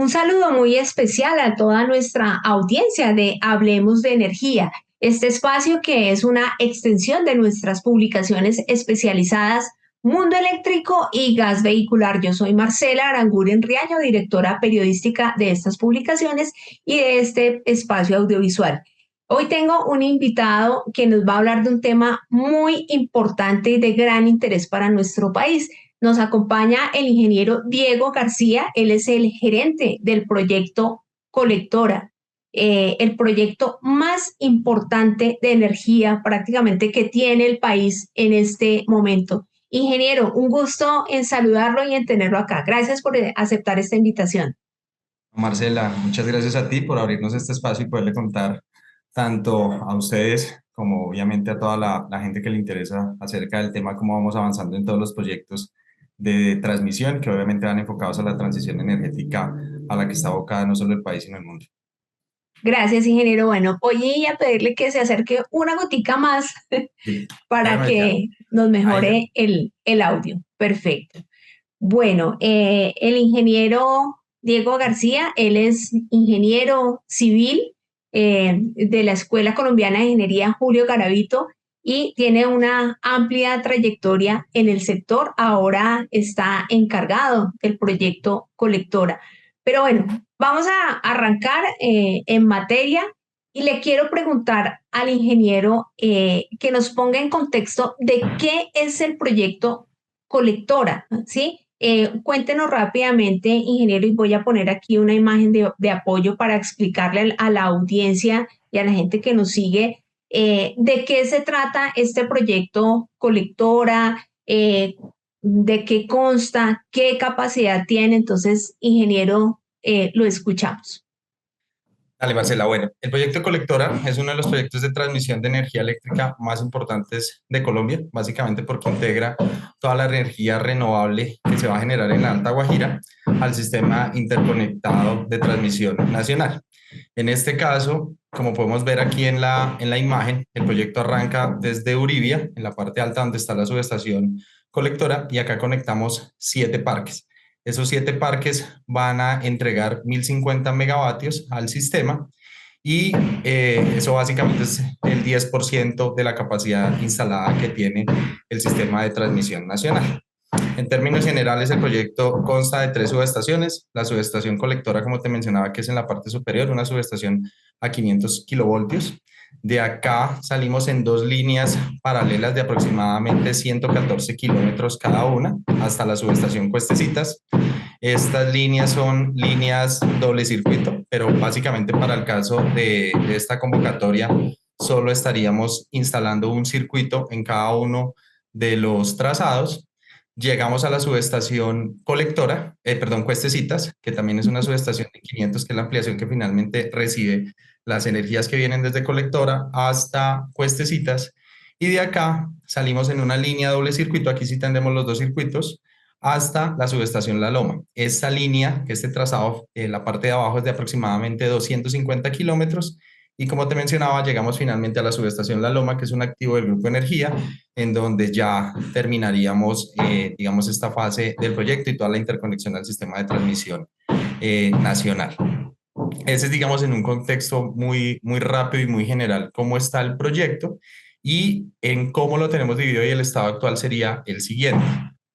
Un saludo muy especial a toda nuestra audiencia de Hablemos de Energía, este espacio que es una extensión de nuestras publicaciones especializadas Mundo Eléctrico y Gas Vehicular. Yo soy Marcela Aranguren Riaño, directora periodística de estas publicaciones y de este espacio audiovisual. Hoy tengo un invitado que nos va a hablar de un tema muy importante y de gran interés para nuestro país. Nos acompaña el ingeniero Diego García, él es el gerente del proyecto Colectora, el proyecto más importante de energía prácticamente que tiene el país en este momento. Ingeniero, un gusto en saludarlo y en tenerlo acá. Gracias por aceptar esta invitación. Marcela, muchas gracias a ti por abrirnos este espacio y poderle contar tanto a ustedes como obviamente a toda la gente que le interesa acerca del tema, cómo vamos avanzando en todos los proyectos de transmisión que obviamente van enfocados a la transición energética a la que está abocada no solo el país sino el mundo. Gracias, ingeniero. Bueno, voy a pedirle que se acerque una gotica más Sí, para déjame ya. que nos Ahí ya. mejore el audio. Perfecto. Bueno, el ingeniero Diego García, él es ingeniero civil de la Escuela Colombiana de Ingeniería Julio Garavito y tiene una amplia trayectoria en el sector. Ahora está encargado del proyecto Colectora. Pero bueno, vamos a arrancar en materia y le quiero preguntar al ingeniero que nos ponga en contexto de qué es el proyecto Colectora, ¿sí? Cuéntenos rápidamente, ingeniero, y voy a poner aquí una imagen de apoyo para explicarle a la audiencia y a la gente que nos sigue de qué se trata este proyecto Colectora, de qué consta, qué capacidad tiene. Entonces, ingeniero, lo escuchamos. Dale, Marcela. Bueno, el proyecto Colectora es uno de los proyectos de transmisión de energía eléctrica más importantes de Colombia, básicamente porque integra toda la energía renovable que se va a generar en la Alta Guajira al sistema interconectado de transmisión nacional. En este caso, como podemos ver aquí en la imagen, el proyecto arranca desde Uribia, en la parte alta donde está la subestación Colectora, y acá conectamos 7 parques. Esos 7 parques van a entregar 1050 megavatios al sistema y eso básicamente es el 10% de la capacidad instalada que tiene el sistema de transmisión nacional. En términos generales, el proyecto consta de 3 subestaciones. La subestación colectora, como te mencionaba, que es en la parte superior, una subestación a 500 kilovoltios. De acá salimos en 2 líneas paralelas de aproximadamente 114 kilómetros cada una hasta la subestación Cuestecitas. Estas líneas son líneas doble circuito, pero básicamente para el caso de esta convocatoria solo estaríamos instalando un circuito en cada uno de los trazados. Llegamos a la subestación colectora, perdón, Cuestecitas, que también es una subestación de 500, que es la ampliación que finalmente recibe las energías que vienen desde colectora hasta Cuestecitas. Y de acá salimos en una línea doble circuito, aquí sí tendremos los 2 circuitos, hasta la subestación La Loma. Esta línea, este trazado, la parte de abajo es de aproximadamente 250 kilómetros y como te mencionaba, llegamos finalmente a la subestación La Loma, que es un activo del Grupo Energía, en donde ya terminaríamos, digamos, esta fase del proyecto y toda la interconexión al sistema de transmisión nacional. Ese es, digamos, en un contexto muy, muy rápido y muy general, cómo está el proyecto y en cómo lo tenemos dividido y el estado actual sería el siguiente.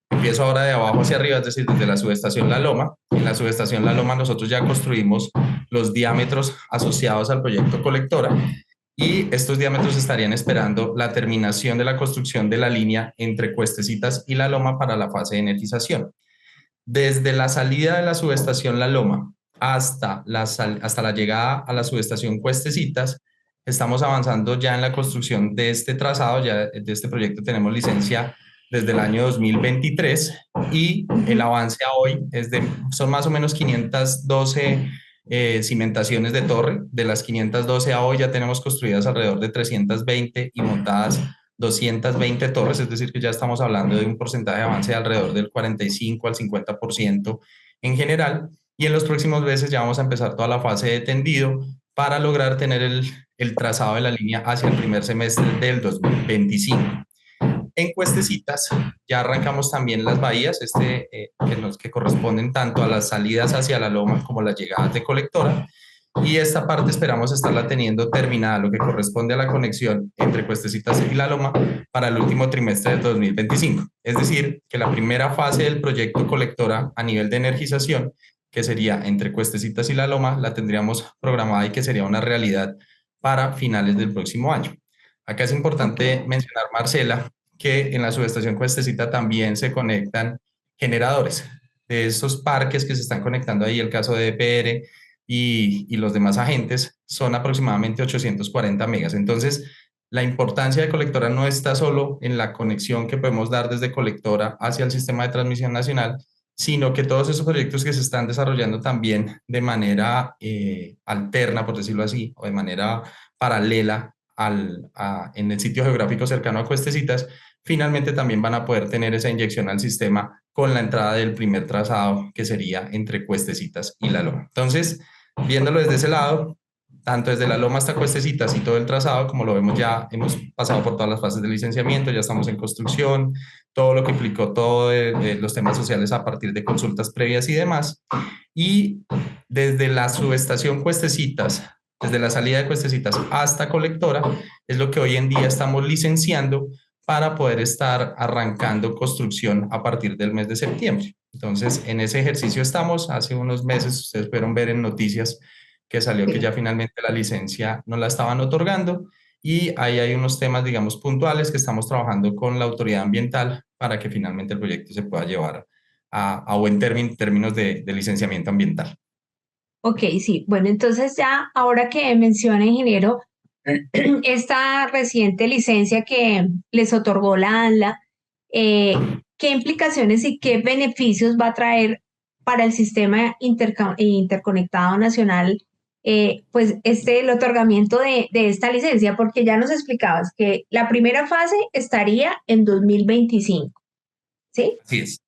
Empiezo ahora de abajo hacia arriba, es decir, desde la subestación La Loma. En la subestación La Loma nosotros ya construimos los diámetros asociados al proyecto Colectora y estos diámetros estarían esperando la terminación de la construcción de la línea entre Cuestecitas y La Loma para la fase de energización. Desde la salida de la subestación La Loma hasta la llegada a la subestación Cuestecitas, estamos avanzando ya en la construcción de este trazado, ya de este proyecto tenemos licencia desde el año 2023 y el avance a hoy son más o menos 512 cimentaciones de torre. De las 512 a hoy ya tenemos construidas alrededor de 320 y montadas 220 torres, es decir, que ya estamos hablando de un porcentaje de avance de alrededor del 45 al 50% en general. Y en los próximos meses ya vamos a empezar toda la fase de tendido para lograr tener el trazado de la línea hacia el primer semestre del 2025. En Cuestecitas ya arrancamos también las bahías, que corresponden tanto a las salidas hacia la loma como las llegadas de colectora. Y esta parte esperamos estarla teniendo terminada, lo que corresponde a la conexión entre Cuestecitas y La Loma para el último trimestre de 2025. Es decir, que la primera fase del proyecto colectora a nivel de energización, que sería entre Cuestecitas y La Loma, la tendríamos programada y que sería una realidad para finales del próximo año. Acá es Ok. importante mencionar, Marcela, que en la subestación Cuestecita también se conectan generadores de esos parques que se están conectando ahí, el caso de EPR y los demás agentes, son aproximadamente 840 megas. Entonces, la importancia de colectora no está solo en la conexión que podemos dar desde colectora hacia el sistema de transmisión nacional, sino que todos esos proyectos que se están desarrollando también de manera alterna, por decirlo así, o de manera paralela en el sitio geográfico cercano a Cuestecitas, finalmente también van a poder tener esa inyección al sistema con la entrada del primer trazado, que sería entre Cuestecitas y La Loma. Entonces, viéndolo desde ese lado, tanto desde La Loma hasta Cuestecitas y todo el trazado, como lo vemos ya, hemos pasado por todas las fases de licenciamiento, ya estamos en construcción, todo lo que implicó todos los temas sociales a partir de consultas previas y demás. Y desde la subestación Cuestecitas, desde la salida de Cuestecitas hasta colectora, es lo que hoy en día estamos licenciando para poder estar arrancando construcción a partir del mes de septiembre. Entonces, en ese ejercicio estamos. Hace unos meses, ustedes pudieron ver en noticias que salió que Sí. ya finalmente la licencia no la estaban otorgando y ahí hay unos temas, digamos, puntuales que estamos trabajando con la autoridad ambiental para que finalmente el proyecto se pueda llevar a buen término en términos de licenciamiento ambiental. Ok, sí. Bueno, entonces ya ahora que menciona, ingeniero, esta reciente licencia que les otorgó la ANLA, ¿qué implicaciones y qué beneficios va a traer para el sistema interconectado nacional, pues el otorgamiento de esta licencia? Porque ya nos explicabas que la primera fase estaría en 2025, ¿sí? Así es,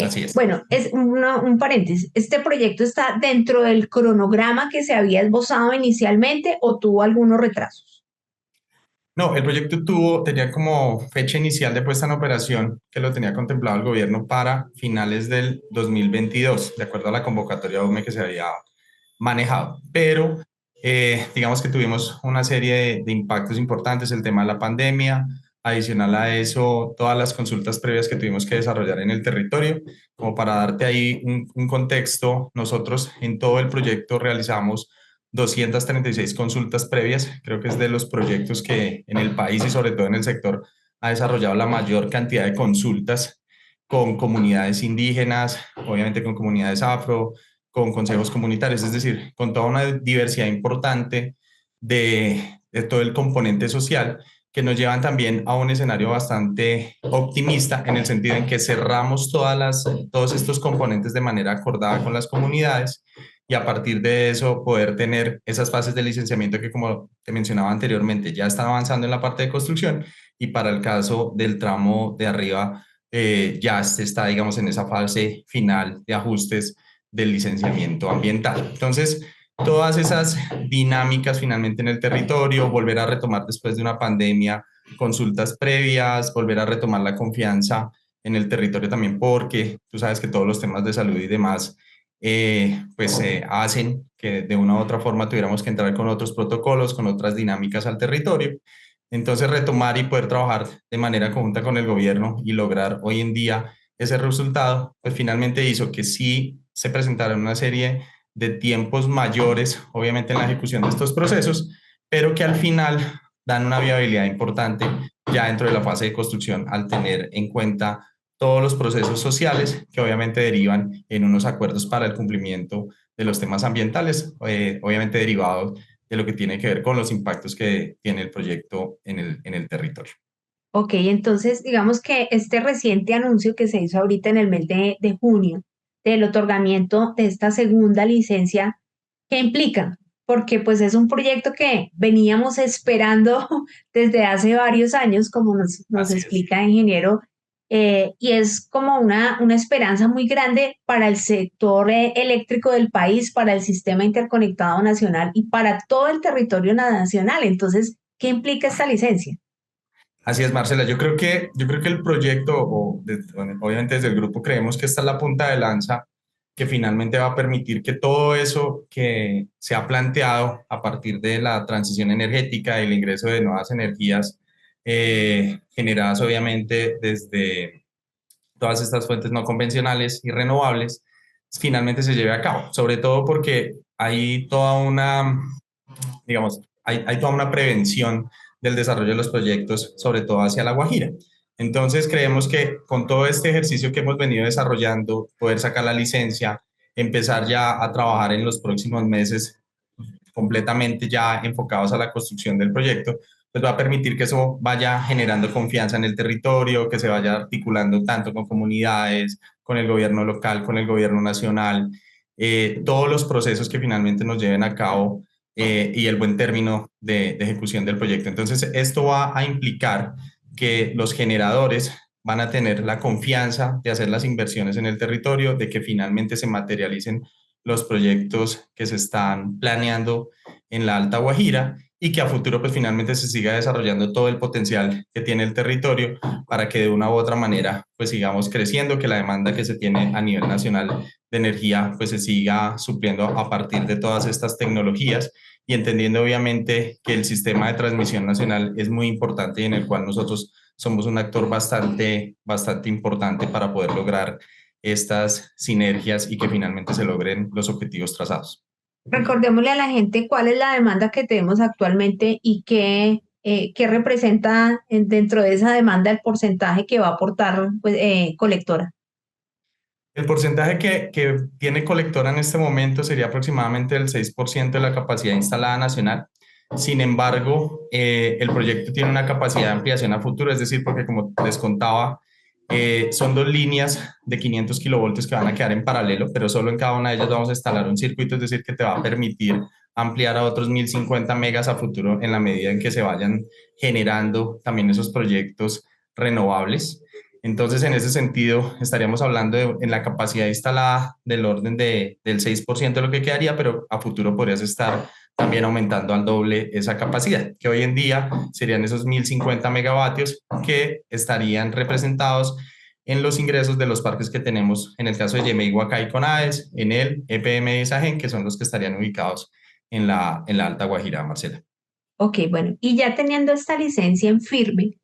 así es. Bueno, es un paréntesis. ¿Este proyecto está dentro del cronograma que se había esbozado inicialmente o tuvo algunos retrasos? No, el proyecto tenía como fecha inicial de puesta en operación que lo tenía contemplado el gobierno para finales del 2022, de acuerdo a la convocatoria UME que se había manejado. Pero digamos que tuvimos una serie de impactos importantes, el tema de la pandemia, adicional a eso, todas las consultas previas que tuvimos que desarrollar en el territorio. Como para darte ahí un contexto, nosotros en todo el proyecto realizamos 236 consultas previas. Creo que es de los proyectos que en el país y sobre todo en el sector ha desarrollado la mayor cantidad de consultas con comunidades indígenas, obviamente con comunidades afro, con consejos comunitarios, es decir, con toda una diversidad importante de todo el componente social que nos llevan también a un escenario bastante optimista en el sentido en que cerramos todos estos componentes de manera acordada con las comunidades y a partir de eso poder tener esas fases de licenciamiento que, como te mencionaba anteriormente, ya están avanzando en la parte de construcción y para el caso del tramo de arriba ya se está, digamos, en esa fase final de ajustes del licenciamiento ambiental. Entonces, todas esas dinámicas finalmente en el territorio, volver a retomar después de una pandemia, consultas previas, volver a retomar la confianza en el territorio también, porque tú sabes que todos los temas de salud y demás, hacen que de una u otra forma tuviéramos que entrar con otros protocolos, con otras dinámicas al territorio. Entonces, retomar y poder trabajar de manera conjunta con el gobierno y lograr hoy en día ese resultado, pues finalmente hizo que sí se presentaron una serie de tiempos mayores, obviamente en la ejecución de estos procesos, pero que al final dan una viabilidad importante ya dentro de la fase de construcción al tener en cuenta todos los procesos sociales que obviamente derivan en unos acuerdos para el cumplimiento de los temas ambientales, obviamente derivados de lo que tiene que ver con los impactos que tiene el proyecto en el territorio. Ok, entonces digamos que este reciente anuncio que se hizo ahorita en el mes de junio del otorgamiento de esta segunda licencia, ¿qué implica? Porque pues es un proyecto que veníamos esperando desde hace varios años, como nos Así es. explica el ingeniero, y es como una esperanza muy grande para el sector eléctrico del país, para el sistema interconectado nacional y para todo el territorio nacional. Entonces, ¿qué implica esta licencia? Así es, Marcela. Yo creo que el proyecto, bueno, obviamente desde el grupo creemos que esta es la punta de lanza que finalmente va a permitir que todo eso que se ha planteado a partir de la transición energética y el ingreso de nuevas energías generadas obviamente desde todas estas fuentes no convencionales y renovables, finalmente se lleve a cabo. Sobre todo porque hay toda una, digamos, hay toda una prevención del desarrollo de los proyectos, sobre todo hacia La Guajira. Entonces, creemos que con todo este ejercicio que hemos venido desarrollando, poder sacar la licencia, empezar ya a trabajar en los próximos meses completamente ya enfocados a la construcción del proyecto, pues va a permitir que eso vaya generando confianza en el territorio, que se vaya articulando tanto con comunidades, con el gobierno local, con el gobierno nacional, todos los procesos que finalmente nos lleven a cabo y el buen término de ejecución del proyecto. Entonces, esto va a implicar que los generadores van a tener la confianza de hacer las inversiones en el territorio, de que finalmente se materialicen los proyectos que se están planeando en la Alta Guajira y que a futuro pues finalmente se siga desarrollando todo el potencial que tiene el territorio para que de una u otra manera pues sigamos creciendo, que la demanda que se tiene a nivel nacional de energía pues se siga supliendo a partir de todas estas tecnologías y entendiendo obviamente que el sistema de transmisión nacional es muy importante y en el cual nosotros somos un actor bastante importante para poder lograr estas sinergias y que finalmente se logren los objetivos trazados. Recordémosle a la gente cuál es la demanda que tenemos actualmente y qué representa dentro de esa demanda el porcentaje que va a aportar pues, colectora. El porcentaje que tiene colectora en este momento sería aproximadamente el 6% de la capacidad instalada nacional. Sin embargo, el proyecto tiene una capacidad de ampliación a futuro, es decir, porque como les contaba, son dos líneas de 500 kilovoltios que van a quedar en paralelo, pero solo en cada una de ellas vamos a instalar un circuito, es decir, que te va a permitir ampliar a otros 1050 megas a futuro en la medida en que se vayan generando también esos proyectos renovables. Entonces, en ese sentido, estaríamos hablando en la capacidad instalada del orden del 6% de lo que quedaría, pero a futuro podrías estar también aumentando al doble esa capacidad, que hoy en día serían esos 1050 megavatios que estarían representados en los ingresos de los parques que tenemos, en el caso de Yemey, Huacá y Conades, en el EPM de Isagen, que son los que estarían ubicados en la Alta Guajira, Marcela. Ok, bueno, y ya teniendo esta licencia en firme,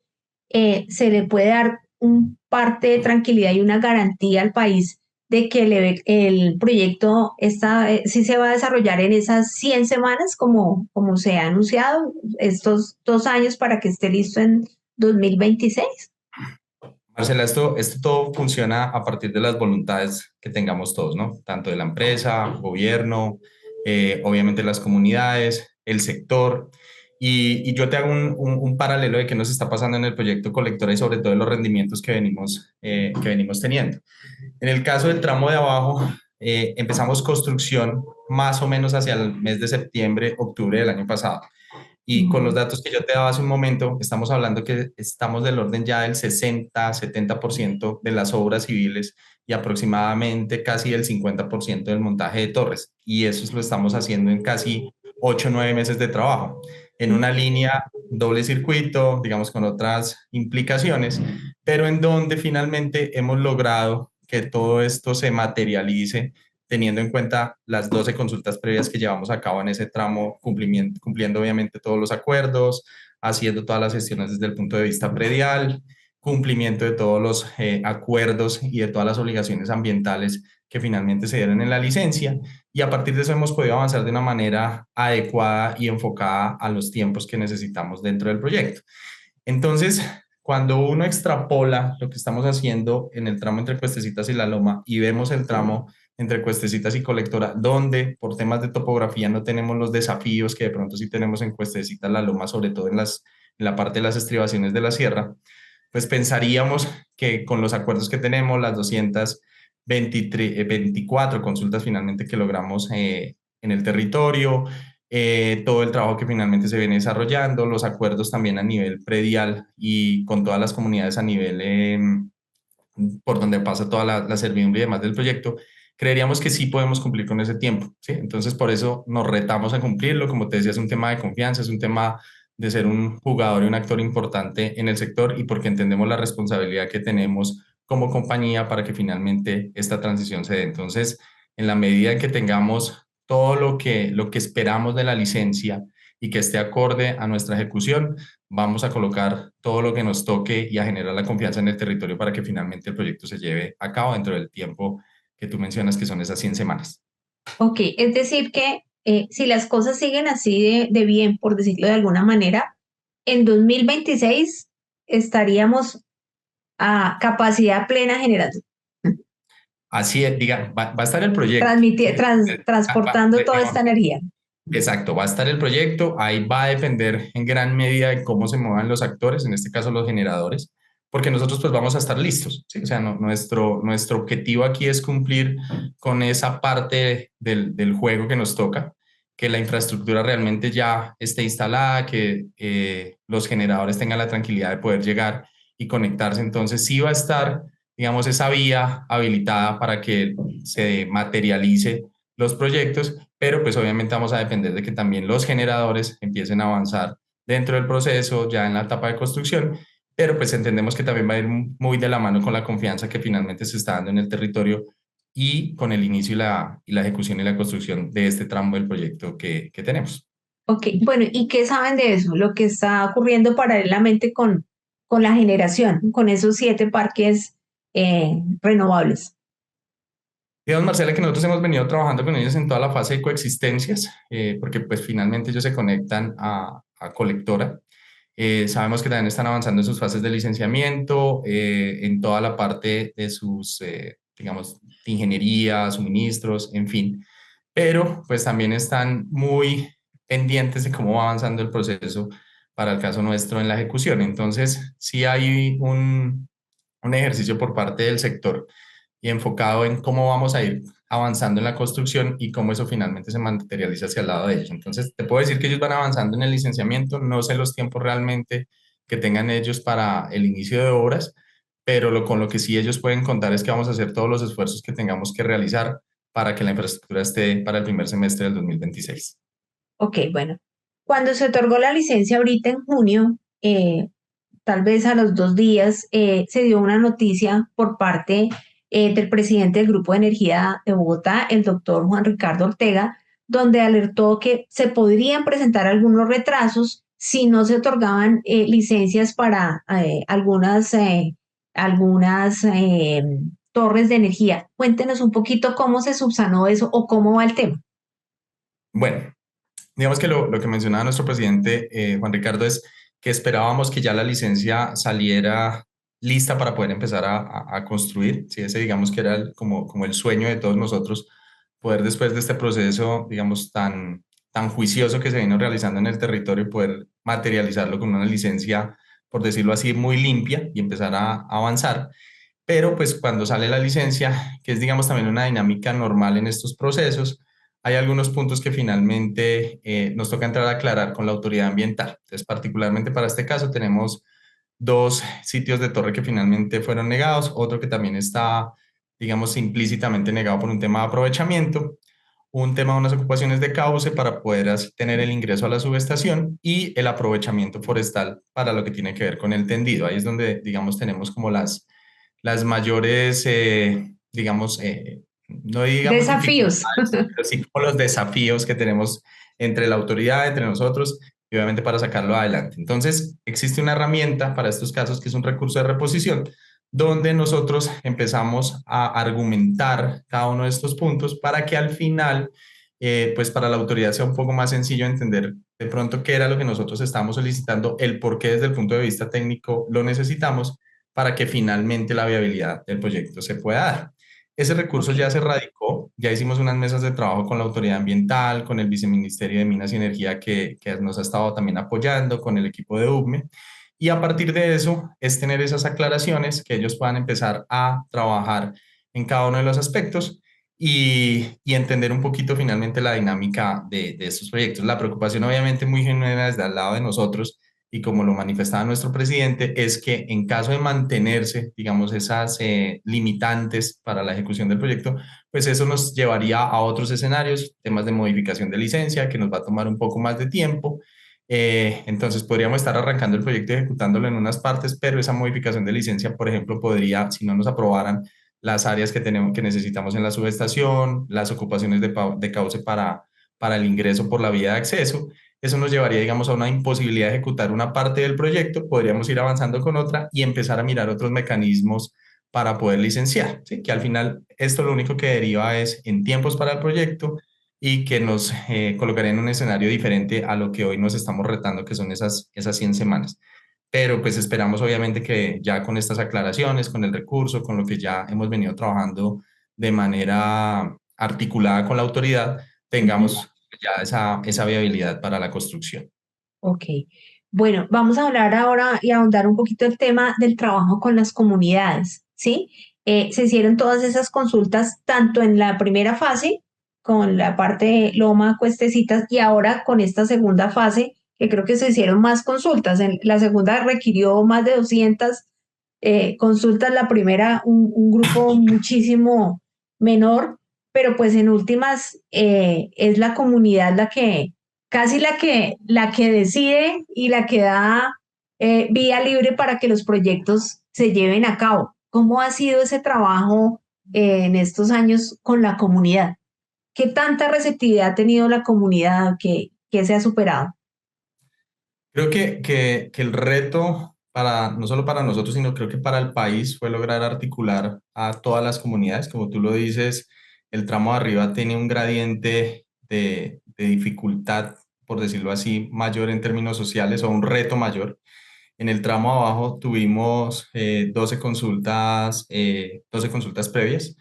se le puede dar un parte de tranquilidad y una garantía al país de que el proyecto está, sí se va a desarrollar en esas 100 semanas, como se ha anunciado, estos 2 años para que esté listo en 2026. Marcela, esto todo funciona a partir de las voluntades que tengamos todos, ¿no? Tanto de la empresa, gobierno, obviamente las comunidades, el sector. Y yo te hago un paralelo de qué nos está pasando en el proyecto Colectora y sobre todo de los rendimientos que venimos teniendo. En el caso del tramo de abajo, empezamos construcción más o menos hacia el mes de septiembre, octubre del año pasado. Y con los datos que yo te daba hace un momento, estamos hablando que estamos del orden ya del 60-70% de las obras civiles y aproximadamente casi el 50% del montaje de torres. Y eso lo estamos haciendo en casi 8 o 9 meses de trabajo, en una línea doble circuito, digamos, con otras implicaciones, pero en donde finalmente hemos logrado que todo esto se materialice teniendo en cuenta las 12 consultas previas que llevamos a cabo en ese tramo, cumpliendo obviamente todos los acuerdos, haciendo todas las gestiones desde el punto de vista predial, cumplimiento de todos los acuerdos y de todas las obligaciones ambientales que finalmente se dieron en la licencia. Y a partir de eso hemos podido avanzar de una manera adecuada y enfocada a los tiempos que necesitamos dentro del proyecto. Entonces, cuando uno extrapola lo que estamos haciendo en el tramo entre Cuestecitas y La Loma y vemos el tramo entre Cuestecitas y Colectora, donde por temas de topografía no tenemos los desafíos que de pronto sí tenemos en Cuestecitas, La Loma, sobre todo en la parte de las estribaciones de la sierra, pues pensaríamos que con los acuerdos que tenemos, las 224 consultas finalmente que logramos en el territorio, todo el trabajo que finalmente se viene desarrollando, los acuerdos también a nivel predial y con todas las comunidades a nivel por donde pasa toda la servidumbre y demás del proyecto, creeríamos que sí podemos cumplir con ese tiempo, ¿sí? Entonces, por eso nos retamos a cumplirlo. Como te decía, es un tema de confianza, es un tema de ser un jugador y un actor importante en el sector y porque entendemos la responsabilidad que tenemos como compañía para que finalmente esta transición se dé. Entonces, en la medida en que tengamos todo lo que esperamos de la licencia y que esté acorde a nuestra ejecución, vamos a colocar todo lo que nos toque y a generar la confianza en el territorio para que finalmente el proyecto se lleve a cabo dentro del tiempo que tú mencionas, que son esas 100 semanas. Ok, es decir que si las cosas siguen así de bien, por decirlo de alguna manera, en 2026 estaríamos a capacidad plena generando, Así es, diga, va a estar el proyecto. ¿Sí? transportando toda esta energía. Exacto, va a estar el proyecto, ahí va a depender en gran medida de cómo se muevan los actores, en este caso los generadores, porque nosotros pues vamos a estar listos, ¿sí? O sea, nuestro objetivo aquí es cumplir con esa parte del juego que nos toca, que la infraestructura realmente ya esté instalada, que los generadores tengan la tranquilidad de poder llegar y conectarse, entonces sí va a estar, digamos, esa vía habilitada para que se materialice los proyectos, pero pues obviamente vamos a depender de que también los generadores empiecen a avanzar dentro del proceso, ya en la etapa de construcción, pero pues entendemos que también va a ir muy de la mano con la confianza que finalmente se está dando en el territorio y con el inicio y la ejecución y la construcción de este tramo del proyecto que tenemos. Ok, bueno, ¿y qué saben de eso? Lo que está ocurriendo paralelamente con la generación, con esos 7 parques renovables. Digamos, Marcela, que nosotros hemos venido trabajando con ellos en toda la fase de coexistencias, porque pues finalmente ellos se conectan a colectora. Sabemos que también están avanzando en sus fases de licenciamiento, en toda la parte de sus, digamos, de ingeniería, suministros, en fin. Pero pues también están muy pendientes de cómo va avanzando el proceso para el caso nuestro en la ejecución. Entonces, sí hay un ejercicio por parte del sector y enfocado en cómo vamos a ir avanzando en la construcción y cómo eso finalmente se materializa hacia el lado de ellos. Entonces, te puedo decir que ellos van avanzando en el licenciamiento, no sé los tiempos realmente que tengan ellos para el inicio de obras, pero con lo que sí ellos pueden contar es que vamos a hacer todos los esfuerzos que tengamos que realizar para que la infraestructura esté para el primer semestre del 2026. Ok, bueno. Cuando se otorgó la licencia ahorita en junio, tal vez a los 2 días, se dio una noticia por parte del presidente del Grupo de Energía de Bogotá, el doctor Juan Ricardo Ortega, donde alertó que se podrían presentar algunos retrasos si no se otorgaban licencias para algunas torres de energía. Cuéntenos un poquito cómo se subsanó eso o cómo va el tema. Bueno, digamos que lo que mencionaba nuestro presidente Juan Ricardo es que esperábamos que ya la licencia saliera lista para poder empezar a construir. Sí, ese digamos que era como el sueño de todos nosotros, poder después de este proceso, digamos, tan juicioso que se vino realizando en el territorio, poder materializarlo con una licencia, por decirlo así, muy limpia y empezar a avanzar. Pero pues cuando sale la licencia, que es digamos también una dinámica normal en estos procesos, hay algunos puntos que finalmente nos toca entrar a aclarar con la autoridad ambiental. Entonces, particularmente para este caso, tenemos 2 sitios de torre que finalmente fueron negados, otro que también está, digamos, implícitamente negado por un tema de aprovechamiento, un tema de unas ocupaciones de cauce para poder tener el ingreso a la subestación y el aprovechamiento forestal para lo que tiene que ver con el tendido. Ahí es donde, digamos, tenemos como las mayores, digamos, no digamos Desafíos. dificultades, pero sí como los desafíos que tenemos entre la autoridad, entre nosotros, y obviamente para sacarlo adelante. Entonces, existe una herramienta para estos casos que es un recurso de reposición, donde nosotros empezamos a argumentar cada uno de estos puntos para que al final, pues para la autoridad sea un poco más sencillo entender de pronto qué era lo que nosotros estábamos solicitando, el por qué desde el punto de vista técnico lo necesitamos para que finalmente la viabilidad del proyecto se pueda dar. Ese recurso Ok. ya se radicó, ya hicimos unas mesas de trabajo con la autoridad ambiental, con el viceministerio de Minas y Energía que nos ha estado también apoyando, con el equipo de UBME, y a partir de eso es tener esas aclaraciones que ellos puedan empezar a trabajar en cada uno de los aspectos y entender un poquito finalmente la dinámica de estos proyectos. La preocupación obviamente muy genuina desde al lado de nosotros y como lo manifestaba nuestro presidente, es que en caso de mantenerse, digamos, esas limitantes para la ejecución del proyecto, pues eso nos llevaría a otros escenarios, temas de modificación de licencia, que nos va a tomar un poco más de tiempo, Entonces podríamos estar arrancando el proyecto y ejecutándolo en unas partes, pero esa modificación de licencia, por ejemplo, podría, si no nos aprobaran las áreas que tenemos, que necesitamos en la subestación, las ocupaciones de cauce para el ingreso por la vía de acceso, eso nos llevaría, digamos, a una imposibilidad de ejecutar una parte del proyecto, podríamos ir avanzando con otra y empezar a mirar otros mecanismos para poder licenciar, ¿sí? Que al final esto lo único que deriva es en tiempos para el proyecto y que nos colocaría en un escenario diferente a lo que hoy nos estamos retando, que son esas 100 semanas. Pero pues esperamos obviamente que ya con estas aclaraciones, con el recurso, con lo que ya hemos venido trabajando de manera articulada con la autoridad, Ujú. tengamos ya esa viabilidad para la construcción. Ok. Bueno, vamos a hablar ahora y ahondar un poquito el tema del trabajo con las comunidades, ¿sí? Se hicieron todas esas consultas tanto en la primera fase, con la parte de Loma, Cuestecitas, y ahora con esta segunda fase, que creo que se hicieron más consultas. La segunda requirió más de 200 consultas, la primera un grupo muchísimo menor, pero pues en últimas es la comunidad la que casi la que decide y la que da vía libre para que los proyectos se lleven a cabo. ¿Cómo ha sido ese trabajo en estos años con la comunidad? ¿Qué tanta receptividad ha tenido la comunidad que se ha superado? Creo que el reto para, no solo para nosotros, sino creo que para el país fue lograr articular a todas las comunidades. Como tú lo dices, el tramo de arriba tiene un gradiente de dificultad, por decirlo así, mayor en términos sociales o un reto mayor. En el tramo abajo tuvimos 12 consultas previas.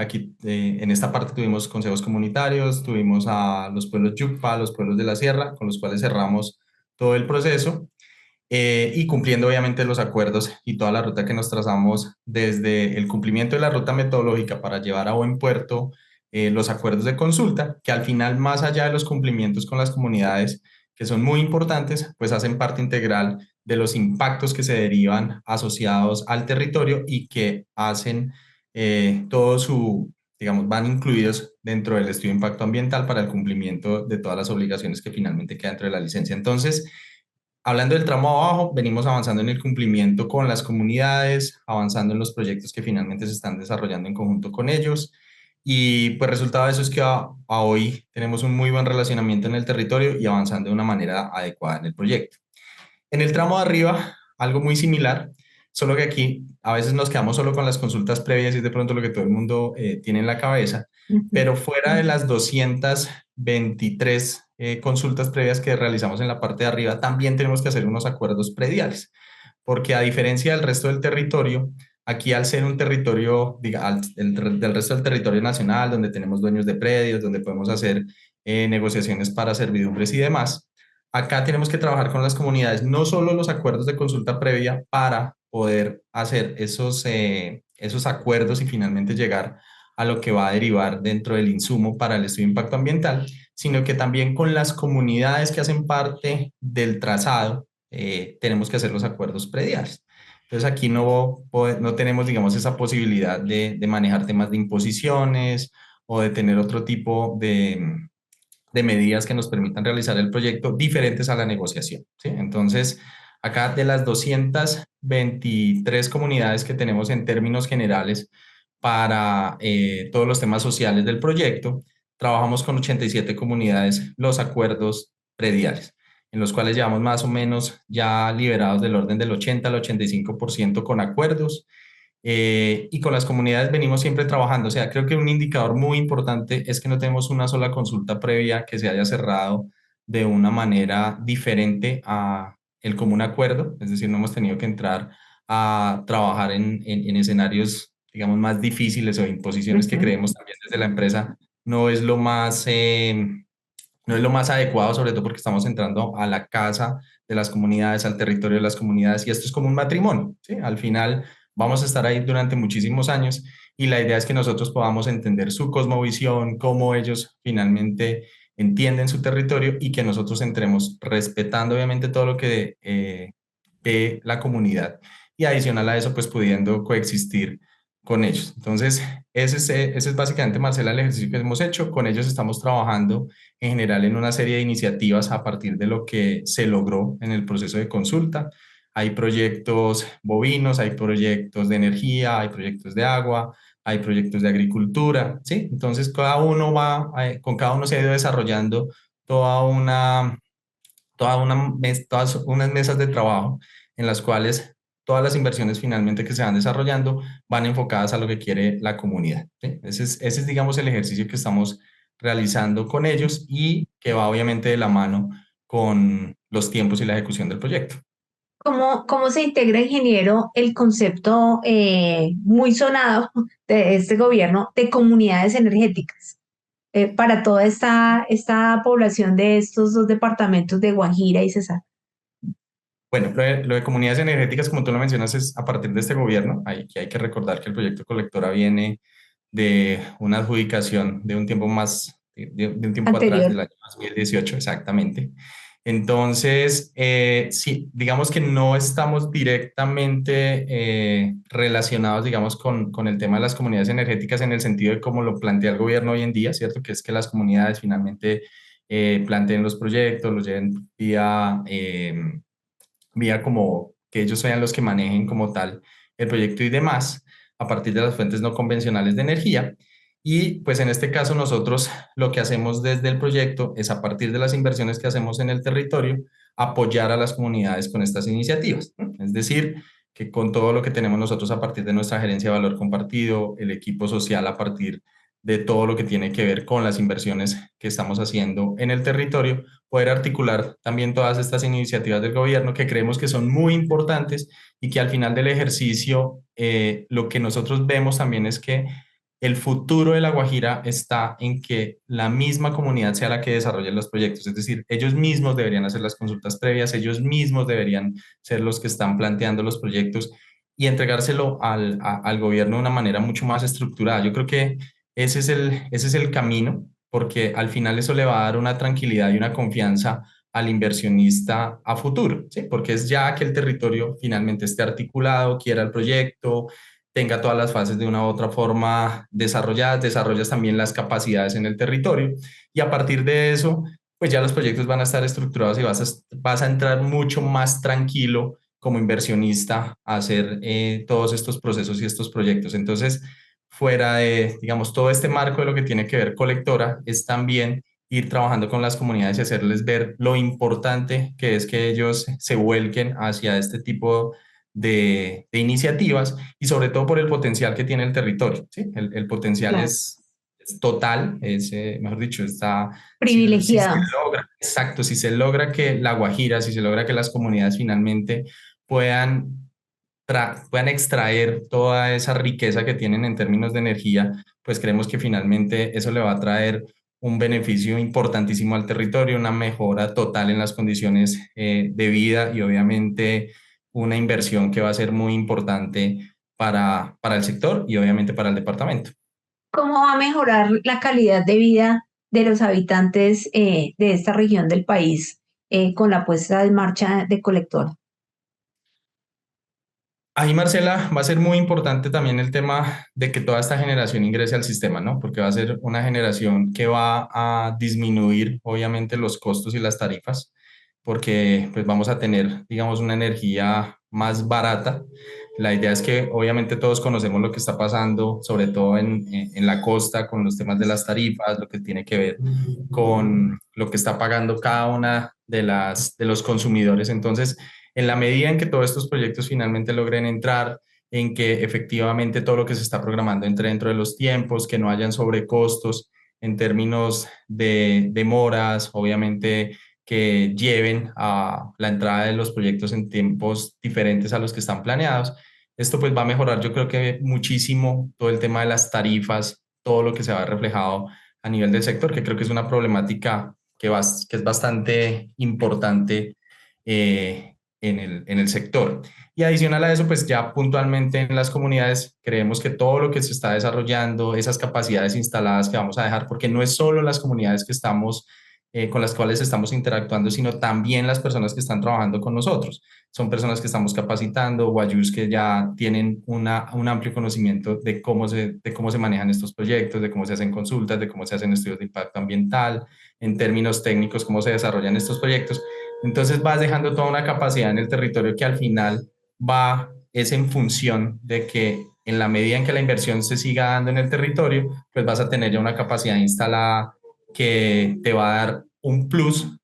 Aquí en esta parte tuvimos consejos comunitarios, tuvimos a los pueblos Yucpa, los pueblos de la sierra, con los cuales cerramos todo el proceso y cumpliendo obviamente los acuerdos y toda la ruta que nos trazamos desde el cumplimiento de la ruta metodológica para llevar a buen puerto los acuerdos de consulta, que al final, más allá de los cumplimientos con las comunidades, que son muy importantes, pues hacen parte integral de los impactos que se derivan asociados al territorio y que hacen todo su, digamos, van incluidos dentro del estudio de impacto ambiental para el cumplimiento de todas las obligaciones que finalmente quedan dentro de la licencia. Entonces, hablando del tramo abajo, venimos avanzando en el cumplimiento con las comunidades, avanzando en los proyectos que finalmente se están desarrollando en conjunto con ellos. Y pues resultado de eso es que a hoy tenemos un muy buen relacionamiento en el territorio y avanzando de una manera adecuada en el proyecto. En el tramo de arriba, algo muy similar, solo que aquí a veces nos quedamos solo con las consultas previas y es de pronto lo que todo el mundo tiene en la cabeza, Ujú. pero fuera de las 223 consultas previas que realizamos en la parte de arriba, también tenemos que hacer unos acuerdos prediales, porque a diferencia del resto del territorio, aquí al ser un territorio, del resto del territorio nacional, donde tenemos dueños de predios, donde podemos hacer negociaciones para servidumbres y demás, acá tenemos que trabajar con las comunidades, no solo los acuerdos de consulta previa para poder hacer esos acuerdos y finalmente llegar a lo que va a derivar dentro del insumo para el estudio de impacto ambiental, sino que también con las comunidades que hacen parte del trazado tenemos que hacer los acuerdos prediales. Entonces aquí no tenemos, digamos, esa posibilidad de manejar temas de imposiciones o de tener otro tipo de medidas que nos permitan realizar el proyecto diferentes a la negociación, ¿sí? Entonces, acá de las 223 comunidades que tenemos en términos generales para todos los temas sociales del proyecto, trabajamos con 87 comunidades los acuerdos prediales, en los cuales llevamos más o menos ya liberados del orden del 80 al 85% con acuerdos y con las comunidades venimos siempre trabajando. O sea, creo que un indicador muy importante es que no tenemos una sola consulta previa que se haya cerrado de una manera diferente a el común acuerdo. Es decir, no hemos tenido que entrar a trabajar en escenarios, digamos, más difíciles o imposiciones que Ujú. creemos también desde la empresa no es lo más, no es lo más adecuado, sobre todo porque estamos entrando a la casa de las comunidades, al territorio de las comunidades, y esto es como un matrimonio, ¿sí? Al final vamos a estar ahí durante muchísimos años y la idea es que nosotros podamos entender su cosmovisión, cómo ellos finalmente entienden su territorio y que nosotros entremos respetando obviamente todo lo que ve la comunidad y adicional a eso pues pudiendo coexistir con ellos. Entonces, ese es básicamente, Marcela, el ejercicio que hemos hecho. Con ellos estamos trabajando en general en una serie de iniciativas a partir de lo que se logró en el proceso de consulta. Hay proyectos bovinos, hay proyectos de energía, hay proyectos de agua, hay proyectos de agricultura, ¿sí? Entonces, con cada uno se ha ido desarrollando toda una todas unas mesas de trabajo en las cuales todas las inversiones finalmente que se van desarrollando van enfocadas a lo que quiere la comunidad, ¿sí? Ese es, digamos, el ejercicio que estamos realizando con ellos y que va obviamente de la mano con los tiempos y la ejecución del proyecto. ¿Cómo se integra, ingeniero, el concepto muy sonado de este gobierno de comunidades energéticas para toda esta población de estos dos departamentos de Guajira y Cesar? Bueno, lo de comunidades energéticas, como tú lo mencionas, es a partir de este gobierno. Hay que recordar que el proyecto Colectora viene de una adjudicación de un tiempo más, de un tiempo atrás, Anterior. del año 2018, exactamente. Entonces, sí, digamos que no estamos directamente relacionados, digamos, con el tema de las comunidades energéticas en el sentido de cómo lo plantea el gobierno hoy en día, ¿cierto? Que es que las comunidades finalmente planteen los proyectos, los lleven vía como que ellos sean los que manejen como tal el proyecto y demás a partir de las fuentes no convencionales de energía. Y pues en este caso nosotros lo que hacemos desde el proyecto es a partir de las inversiones que hacemos en el territorio, apoyar a las comunidades con estas iniciativas, ¿no? Es decir, que con todo lo que tenemos nosotros a partir de nuestra gerencia de valor compartido, el equipo social a partir de todo lo que tiene que ver con las inversiones que estamos haciendo en el territorio, poder articular también todas estas iniciativas del gobierno que creemos que son muy importantes y que al final del ejercicio lo que nosotros vemos también es que el futuro de La Guajira está en que la misma comunidad sea la que desarrolle los proyectos, es decir, ellos mismos deberían hacer las consultas previas, ellos mismos deberían ser los que están planteando los proyectos y entregárselo al gobierno de una manera mucho más estructurada. Yo creo que ese es el camino, porque al final eso le va a dar una tranquilidad y una confianza al inversionista a futuro, ¿sí? Porque es ya que el territorio finalmente esté articulado, quiera el proyecto, tenga todas las fases de una u otra forma desarrolladas, desarrollas también las capacidades en el territorio y a partir de eso, pues ya los proyectos van a estar estructurados y vas a entrar mucho más tranquilo como inversionista a hacer todos estos procesos y estos proyectos. Entonces, fuera de, digamos, todo este marco de lo que tiene que ver colectora, es también ir trabajando con las comunidades y hacerles ver lo importante que es que ellos se vuelquen hacia este tipo de iniciativas y sobre todo por el potencial que tiene el territorio, ¿sí? El potencial Claro. es total, mejor dicho, está, si se Privilegiado. logra, exacto, si se logra que La Guajira, si se logra que las comunidades finalmente puedan puedan extraer toda esa riqueza que tienen en términos de energía, pues creemos que finalmente eso le va a traer un beneficio importantísimo al territorio, una mejora total en las condiciones de vida y obviamente una inversión que va a ser muy importante para el sector y obviamente para el departamento. ¿Cómo va a mejorar la calidad de vida de los habitantes de esta región del país con la puesta en marcha de Colectora? Ahí, Marcela, va a ser muy importante también el tema de que toda esta generación ingrese al sistema, ¿no? Porque va a ser una generación que va a disminuir, obviamente, los costos y las tarifas, porque pues vamos a tener, digamos, una energía más barata. La idea es que, obviamente, todos conocemos lo que está pasando, sobre todo en la costa, con los temas de las tarifas, lo que tiene que ver con lo que está pagando cada una de los consumidores. Entonces, en la medida en que todos estos proyectos finalmente logren entrar, en que efectivamente todo lo que se está programando entre dentro de los tiempos, que no hayan sobrecostos en términos de demoras, obviamente que lleven a la entrada de los proyectos en tiempos diferentes a los que están planeados. Esto pues va a mejorar, yo creo que muchísimo todo el tema de las tarifas, todo lo que se va reflejado a nivel del sector, que creo que es una problemática que es bastante importante en el sector. Y adicional a eso, pues ya puntualmente en las comunidades creemos que todo lo que se está desarrollando, esas capacidades instaladas que vamos a dejar, porque no es solo las comunidades que estamos con las cuales estamos interactuando, sino también las personas que están trabajando con nosotros. Son personas que estamos capacitando, guayús que ya tienen un amplio conocimiento de cómo se manejan estos proyectos, de cómo se hacen consultas, de cómo se hacen estudios de impacto ambiental, en términos técnicos, cómo se desarrollan estos proyectos. Entonces vas dejando toda una capacidad en el territorio que al final es en función de que en la medida en que la inversión se siga dando en el territorio, pues vas a tener ya una capacidad instalada que te va a dar un plus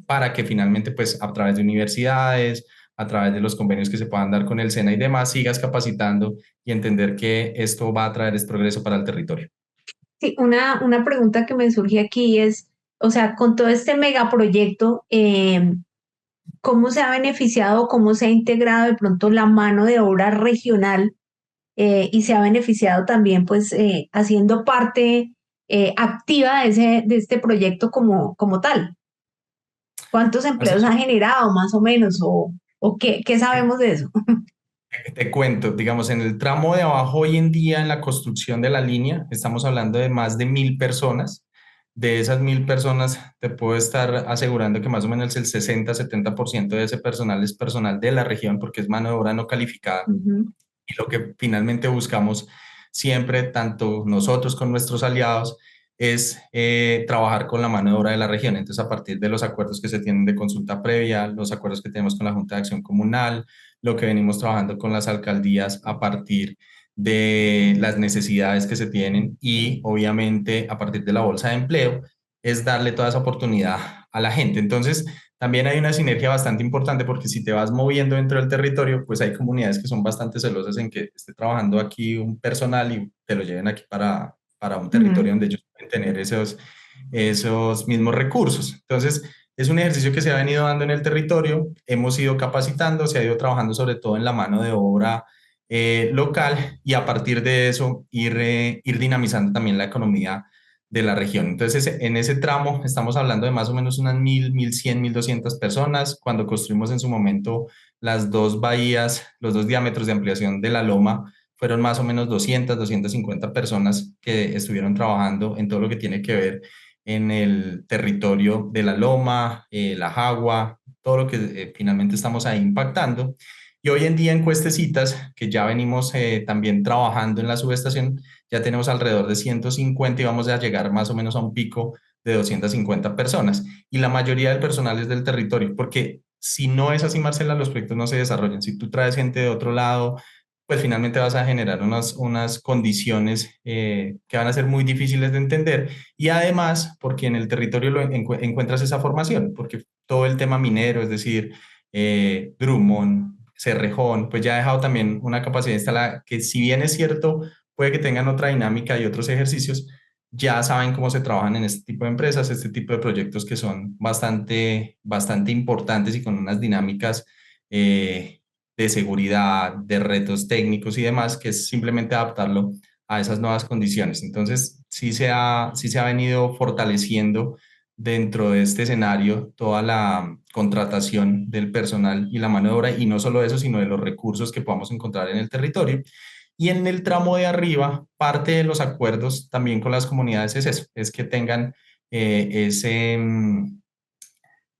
para que finalmente, pues a través de universidades, a través de los convenios que se puedan dar con el SENA y demás, sigas capacitando y entender que esto va a traer es progreso para el territorio. Sí, una pregunta que me surge aquí es, o sea, con todo este megaproyecto, ¿cómo se ha beneficiado, cómo se ha integrado de pronto la mano de obra regional y se ha beneficiado también, pues, haciendo parte activa de este proyecto como tal? ¿Cuántos empleos ha Marcela, generado más o menos? ¿O qué sabemos de eso? te cuento, digamos, en el tramo de abajo hoy en día, en la construcción de la línea, estamos hablando de más de 1.000 personas. De esas 1.000 personas, te puedo estar asegurando que más o menos el 60-70% de ese personal es personal de la región, porque es mano de obra no calificada. Ujú, Y lo que finalmente buscamos siempre, tanto nosotros con nuestros aliados, es trabajar con la mano de obra de la región. Entonces, a partir de los acuerdos que se tienen de consulta previa, los acuerdos que tenemos con la Junta de Acción Comunal, lo que venimos trabajando con las alcaldías a partir de las necesidades que se tienen y obviamente a partir de la bolsa de empleo, es darle toda esa oportunidad a la gente. Entonces, también hay una sinergia bastante importante porque si te vas moviendo dentro del territorio, pues hay comunidades que son bastante celosas en que esté trabajando aquí un personal y te lo lleven aquí para un territorio ujú. donde ellos pueden tener esos mismos recursos. Entonces, es un ejercicio que se ha venido dando en el territorio, hemos ido capacitando, se ha ido trabajando sobre todo en la mano de obra local y a partir de eso ir dinamizando también la economía de la región. Entonces, en ese tramo estamos hablando de más o menos unas 1.100, 1.200 personas. Cuando construimos en su momento las dos bahías, los dos diámetros de ampliación de la loma, fueron más o menos 200, 250 personas que estuvieron trabajando en todo lo que tiene que ver en el territorio de la loma, la jagua, todo lo que finalmente estamos ahí impactando. Y hoy en día en Cuestecitas, que ya venimos también trabajando en la subestación, ya tenemos alrededor de 150 y vamos a llegar más o menos a un pico de 250 personas. Y la mayoría del personal es del territorio, porque si no es así, Marcela, los proyectos no se desarrollan. Si tú traes gente de otro lado, pues finalmente vas a generar unas condiciones que van a ser muy difíciles de entender. Y además, porque en el territorio encuentras esa formación, porque todo el tema minero, es decir, Drummond, Cerrejón, pues ya ha dejado también una capacidad instalada que si bien es cierto, puede que tengan otra dinámica y otros ejercicios, ya saben cómo se trabajan en este tipo de empresas, este tipo de proyectos que son bastante importantes y con unas dinámicas de seguridad, de retos técnicos y demás, que es simplemente adaptarlo a esas nuevas condiciones. Entonces, sí se ha venido fortaleciendo dentro de este escenario toda la contratación del personal y la mano de obra, y no solo eso, sino de los recursos que podamos encontrar en el territorio. Y en el tramo de arriba, parte de los acuerdos también con las comunidades es eso, es que tengan ese,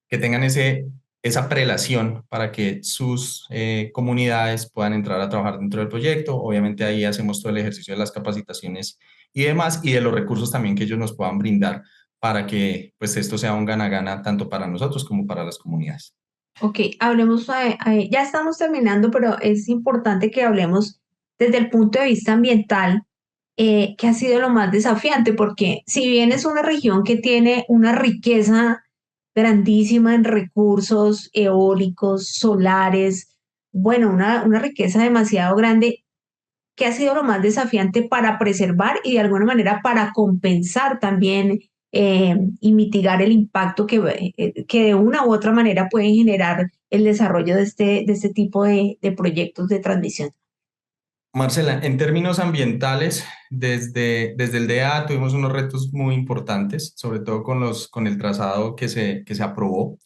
que tengan esa prelación para que sus comunidades puedan entrar a trabajar dentro del proyecto. Obviamente ahí hacemos todo el ejercicio de las capacitaciones y demás, y de los recursos también que ellos nos puedan brindar para que pues esto sea un gana-gana tanto para nosotros como para las comunidades. Ok, hablemos, ya estamos terminando, pero es importante que hablemos desde el punto de vista ambiental, que ha sido lo más desafiante, porque si bien es una región que tiene una riqueza grandísima en recursos eólicos, solares, bueno, una riqueza demasiado grande, ¿qué ha sido lo más desafiante para preservar y de alguna manera para compensar también y mitigar el impacto que de una u otra manera pueden generar el desarrollo de este tipo de proyectos de transmisión? Marcela, en términos ambientales, desde el DEA tuvimos unos retos muy importantes, sobre todo con el trazado que se aprobó.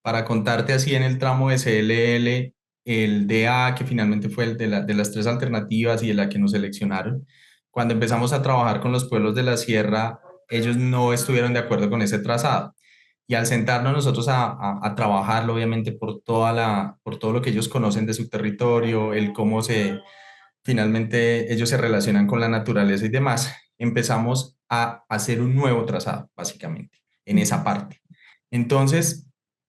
Para contarte así en el tramo de CLL, el DA, que finalmente fue el de las tres alternativas y de la que nos seleccionaron, cuando empezamos a trabajar con los pueblos de la sierra, ellos no estuvieron de acuerdo con ese trazado. Y al sentarnos nosotros a trabajarlo, obviamente por todo lo que ellos conocen de su territorio, el cómo finalmente ellos se relacionan con la naturaleza y demás, empezamos a hacer un nuevo trazado, básicamente, en esa parte. Entonces,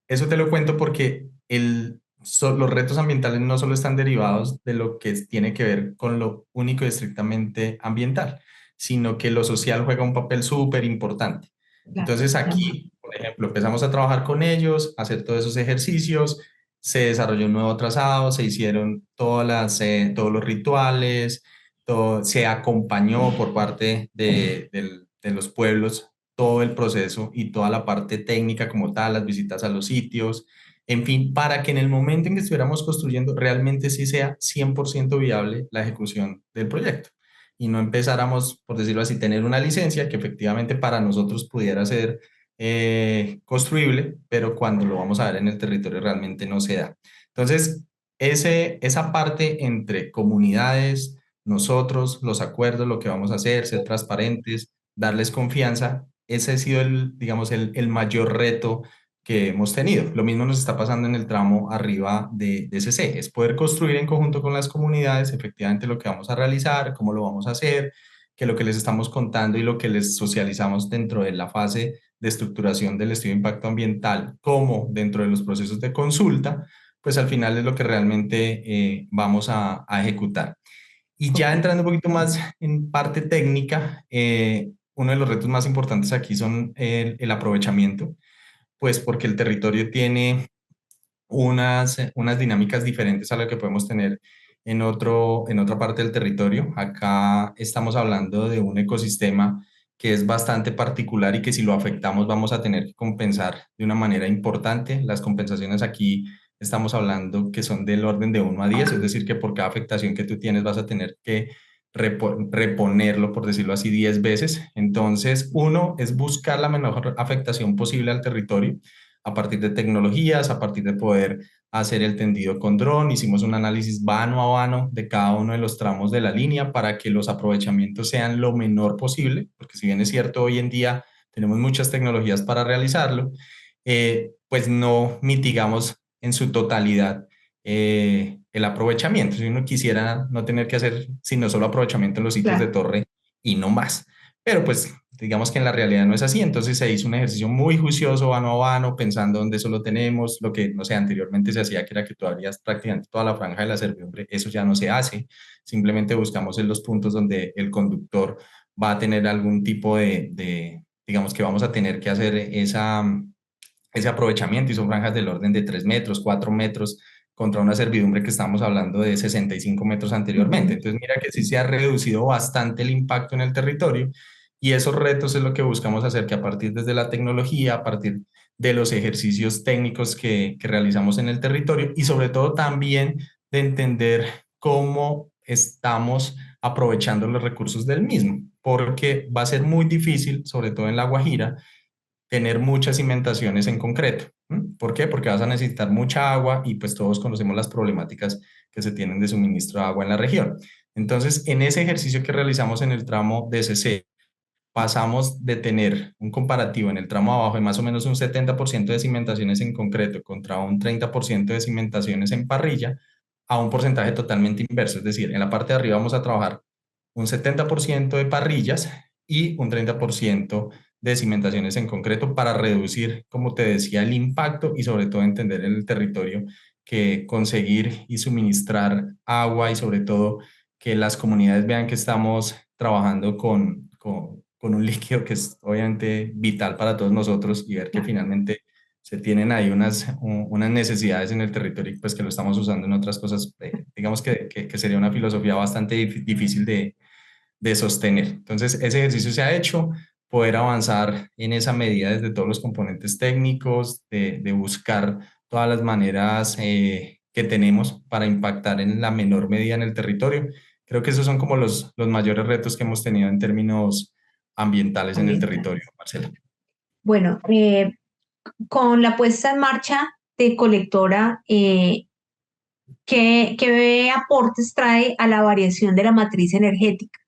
eso te lo cuento porque los retos ambientales no solo están derivados de lo que tiene que ver con lo único y estrictamente ambiental, sino que lo social juega un papel súper importante. Claro, Entonces claro. aquí, por ejemplo, empezamos a trabajar con ellos, a hacer todos esos ejercicios, se desarrolló un nuevo trazado, se hicieron todos los rituales, se acompañó por parte de los pueblos todo el proceso y toda la parte técnica como tal, las visitas a los sitios, en fin, para que en el momento en que estuviéramos construyendo realmente sí sea 100% viable la ejecución del proyecto y no empezáramos, por decirlo así, tener una licencia que efectivamente para nosotros pudiera ser construible, pero cuando lo vamos a ver en el territorio realmente no se da. Entonces, esa parte entre comunidades, nosotros, los acuerdos, lo que vamos a hacer, ser transparentes, darles confianza, ese ha sido digamos, el mayor reto que hemos tenido. Lo mismo nos está pasando en el tramo arriba de CC, es poder construir en conjunto con las comunidades efectivamente lo que vamos a realizar, cómo lo vamos a hacer, que lo que les estamos contando y lo que les socializamos dentro de la fase de estructuración del estudio de impacto ambiental, como dentro de los procesos de consulta, pues al final es lo que realmente vamos a ejecutar. Y ya Ok. entrando un poquito más en parte técnica, uno de los retos más importantes aquí son el aprovechamiento, pues porque el territorio tiene unas dinámicas diferentes a lo que podemos tener en otra parte del territorio. Acá estamos hablando de un ecosistema que es bastante particular y que si lo afectamos vamos a tener que compensar de una manera importante. Las compensaciones aquí estamos hablando que son del orden de 1 a 10, es decir, que por cada afectación que tú tienes vas a tener que reponerlo, por decirlo así, 10 veces. Entonces, uno es buscar la menor afectación posible al territorio a partir de tecnologías, a partir de poder hacer el tendido con dron. Hicimos un análisis vano a vano de cada uno de los tramos de la línea para que los aprovechamientos sean lo menor posible, porque si bien es cierto, hoy en día tenemos muchas tecnologías para realizarlo, pues no mitigamos en su totalidad el aprovechamiento. Si uno quisiera no tener que hacer sino solo aprovechamiento en los sitios de Claro. torre y no más. Pero pues digamos que en la realidad no es así, entonces se hizo un ejercicio muy juicioso, vano a vano, pensando dónde eso lo tenemos, lo que, no sé, anteriormente se hacía, que era que tú harías prácticamente toda la franja de la servidumbre, eso ya no se hace, simplemente buscamos en los puntos donde el conductor va a tener algún tipo digamos que vamos a tener que hacer ese aprovechamiento y son franjas del orden de 3 metros, 4 metros, contra una servidumbre que estamos hablando de 65 metros anteriormente. Ujú. Entonces, mira que sí se ha reducido bastante el impacto en el territorio y esos retos es lo que buscamos hacer, que a partir desde la tecnología, a partir de los ejercicios técnicos que realizamos en el territorio y sobre todo también de entender cómo estamos aprovechando los recursos del mismo, porque va a ser muy difícil, sobre todo en La Guajira, tener muchas cimentaciones en concreto. ¿Mm? ¿Por qué? Porque vas a necesitar mucha agua y pues todos conocemos las problemáticas que se tienen de suministro de agua en la región. Entonces, en ese ejercicio que realizamos en el tramo DCC, pasamos de tener un comparativo en el tramo abajo de más o menos un 70% de cimentaciones en concreto contra un 30% de cimentaciones en parrilla a un porcentaje totalmente inverso. Es decir, en la parte de arriba vamos a trabajar un 70% de parrillas y un 30% de cimentaciones en concreto para reducir, como te decía, el impacto y sobre todo entender en el territorio que conseguir y suministrar agua y sobre todo que las comunidades vean que estamos trabajando con un líquido que es obviamente vital para todos nosotros y ver que Claro. finalmente se tienen ahí unas necesidades en el territorio y pues que lo estamos usando en otras cosas, digamos que sería una filosofía bastante difícil de sostener. Entonces, ese ejercicio se ha hecho, poder avanzar en esa medida desde todos los componentes técnicos, de buscar todas las maneras que tenemos para impactar en la menor medida en el territorio. Creo que esos son como los mayores retos que hemos tenido en términos ambientales en el territorio, Ambientales. Marcela. Bueno, con la puesta en marcha de colectora, ¿qué aportes trae a la variación de la matriz energética?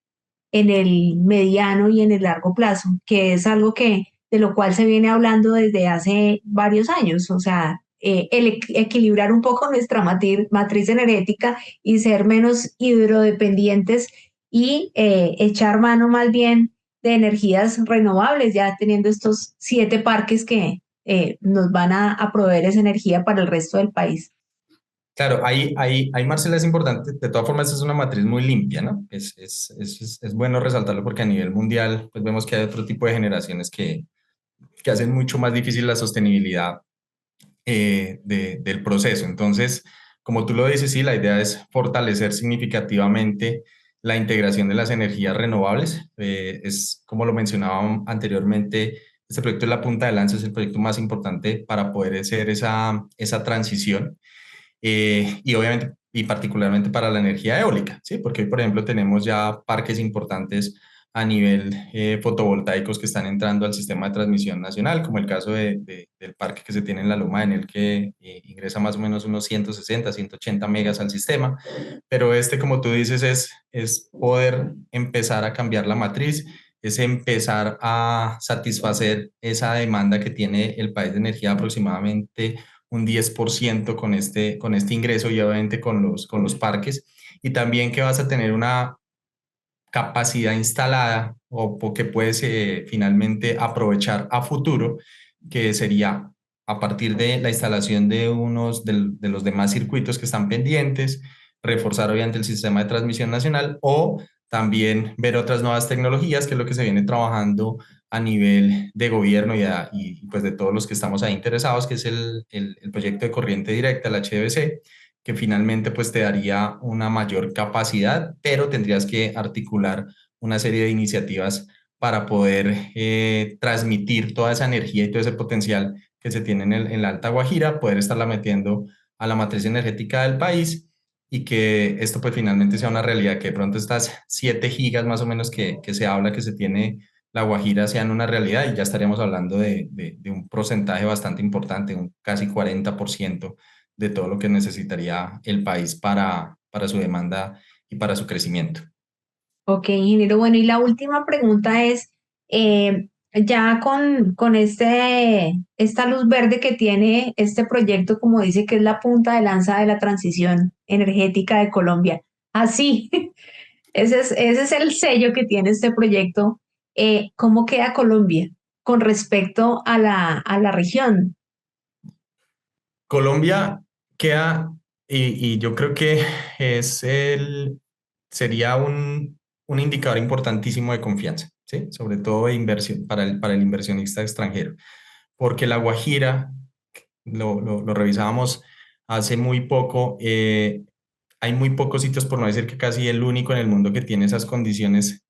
en el mediano y en el largo plazo, que es algo que de lo cual se viene hablando desde hace varios años. O sea, equilibrar un poco nuestra matriz energética y ser menos hidrodependientes y echar mano más bien de energías renovables, ya teniendo estos 7 parques que nos van a proveer esa energía para el resto del país. Claro, ahí, Marcela, es importante. De todas formas, es una matriz muy limpia, ¿no? Es bueno resaltarlo porque a nivel mundial, pues vemos que hay otro tipo de generaciones que hacen mucho más difícil la sostenibilidad del proceso. Entonces, como tú lo dices, sí, la idea es fortalecer significativamente la integración de las energías renovables. Es como lo mencionaba anteriormente, este proyecto es la punta de lanza, es el proyecto más importante para poder hacer esa transición. Y obviamente, y particularmente para la energía eólica, ¿sí? Porque hoy, por ejemplo, tenemos ya parques importantes a nivel fotovoltaicos que están entrando al sistema de transmisión nacional, como el caso del parque que se tiene en la Loma de Enel, que ingresa más o menos unos 160, 180 megas al sistema. Pero este, como tú dices, es poder empezar a cambiar la matriz, es empezar a satisfacer esa demanda que tiene el país de energía aproximadamente un 10% con este ingreso y obviamente con los parques. Y también que vas a tener una capacidad instalada o que puedes finalmente aprovechar a futuro, que sería a partir de la instalación de unos de los demás circuitos que están pendientes, reforzar obviamente el sistema de transmisión nacional o también ver otras nuevas tecnologías, que es lo que se viene trabajando a nivel de gobierno pues de todos los que estamos ahí interesados, que es el proyecto de corriente directa, el HVC, que finalmente pues te daría una mayor capacidad, pero tendrías que articular una serie de iniciativas para poder transmitir toda esa energía y todo ese potencial que se tiene en la Alta Guajira, poder estarla metiendo a la matriz energética del país y que esto pues finalmente sea una realidad, que de pronto estas 7 gigas más o menos que se habla que se tiene la Guajira sean una realidad y ya estaríamos hablando de un porcentaje bastante importante, un casi 40% de todo lo que necesitaría el país para su demanda y para su crecimiento. Ok, ingeniero. Bueno, y la última pregunta es, ya con esta luz verde que tiene este proyecto, como dice que es la punta de lanza de la transición energética de Colombia, así, ese es el sello que tiene este proyecto. ¿Cómo queda Colombia con respecto a la región? Colombia queda, y yo creo que sería un indicador importantísimo de confianza, ¿sí? Sobre todo de inversión, para el inversionista extranjero, porque La Guajira, lo revisábamos hace muy poco, hay muy pocos sitios, por no decir que casi el único en el mundo que tiene esas condiciones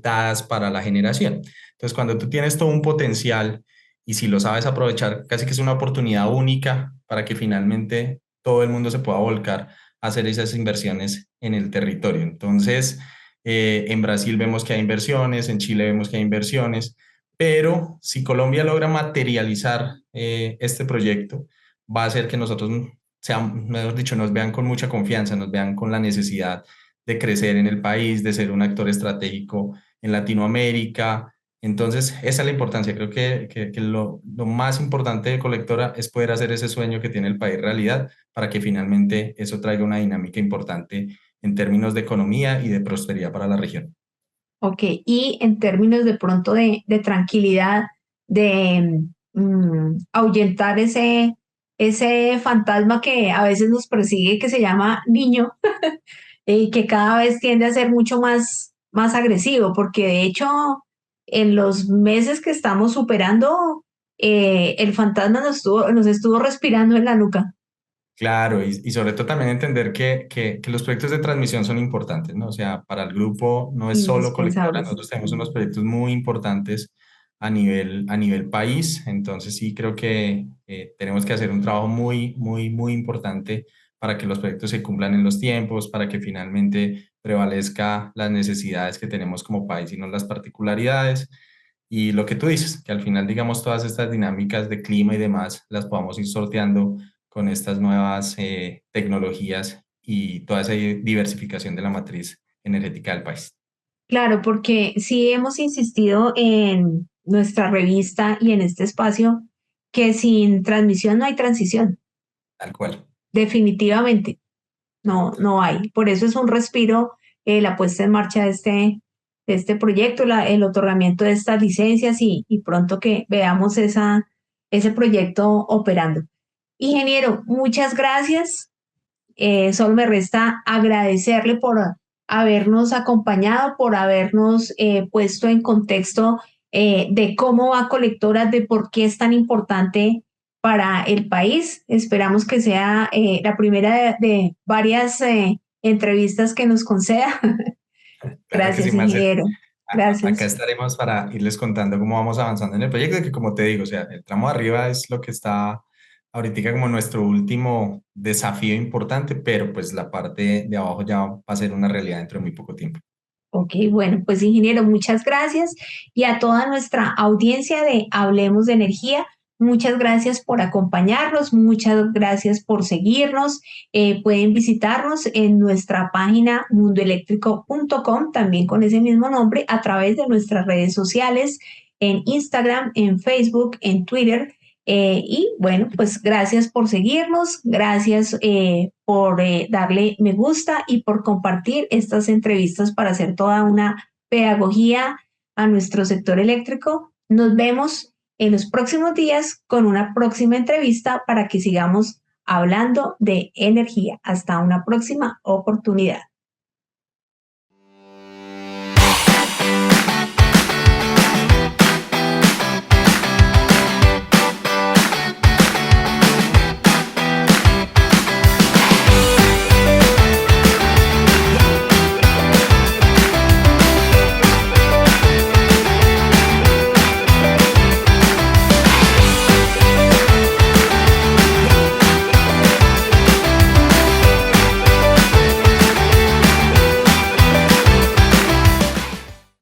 dadas para la generación. Entonces, cuando tú tienes todo un potencial y si lo sabes aprovechar, casi que es una oportunidad única para que finalmente todo el mundo se pueda volcar a hacer esas inversiones en el territorio. Entonces, en Brasil vemos que hay inversiones, en Chile vemos que hay inversiones, pero si Colombia logra materializar este proyecto, va a hacer que nosotros sean, mejor dicho, nos vean con mucha confianza, nos vean con la necesidad de crecer en el país, de ser un actor estratégico en Latinoamérica. Entonces, esa es la importancia. Creo que lo más importante de Colectora es poder hacer ese sueño que tiene el país realidad para que finalmente eso traiga una dinámica importante en términos de economía y de prosperidad para la región. Ok, y en términos de pronto de tranquilidad, de ahuyentar ese fantasma que a veces nos persigue, que se llama niño, y que cada vez tiende a ser mucho más agresivo, porque de hecho en los meses que estamos superando, el fantasma nos estuvo respirando en la nuca. Claro, y sobre todo también entender que los proyectos de transmisión son importantes, ¿no? O sea, para el grupo no es solo Colectora, Indispensables. nosotros tenemos unos proyectos muy importantes a nivel país, entonces sí creo que tenemos que hacer un trabajo muy, muy, muy importante para que los proyectos se cumplan en los tiempos, para que finalmente prevalezca las necesidades que tenemos como país y no las particularidades. Y lo que tú dices, que al final, digamos, todas estas dinámicas de clima y demás las podamos ir sorteando con estas nuevas tecnologías y toda esa diversificación de la matriz energética del país. Claro, porque sí hemos insistido en nuestra revista y en este espacio que sin transmisión no hay transición, Tal cual. definitivamente. No, no hay. Por eso es un respiro la puesta en marcha de este proyecto, el otorgamiento de estas licencias y pronto que veamos ese proyecto operando. Ingeniero, muchas gracias. Solo me resta agradecerle por habernos acompañado, por habernos puesto en contexto de cómo va Colectora, de por qué es tan importante para el país. Esperamos que sea la primera de varias entrevistas que nos conceda. Claro que sí, Gracias, Marcela. ingeniero. Acá Gracias. estaremos para irles contando cómo vamos avanzando en el proyecto, que como te digo, o sea, el tramo de arriba es lo que está ahorita como nuestro último desafío importante, pero pues la parte de abajo ya va a ser una realidad dentro de muy poco tiempo. Ok, bueno, pues ingeniero, muchas gracias y a toda nuestra audiencia de Hablemos de Energía, muchas gracias por acompañarnos, muchas gracias por seguirnos. Pueden visitarnos en nuestra página mundoeléctrico.com, también con ese mismo nombre, a través de nuestras redes sociales, en Instagram, en Facebook, en Twitter. Y bueno, pues gracias por seguirnos, gracias por darle me gusta y por compartir estas entrevistas para hacer toda una pedagogía a nuestro sector eléctrico. Nos vemos en los próximos días con una próxima entrevista para que sigamos hablando de energía. Hasta una próxima oportunidad.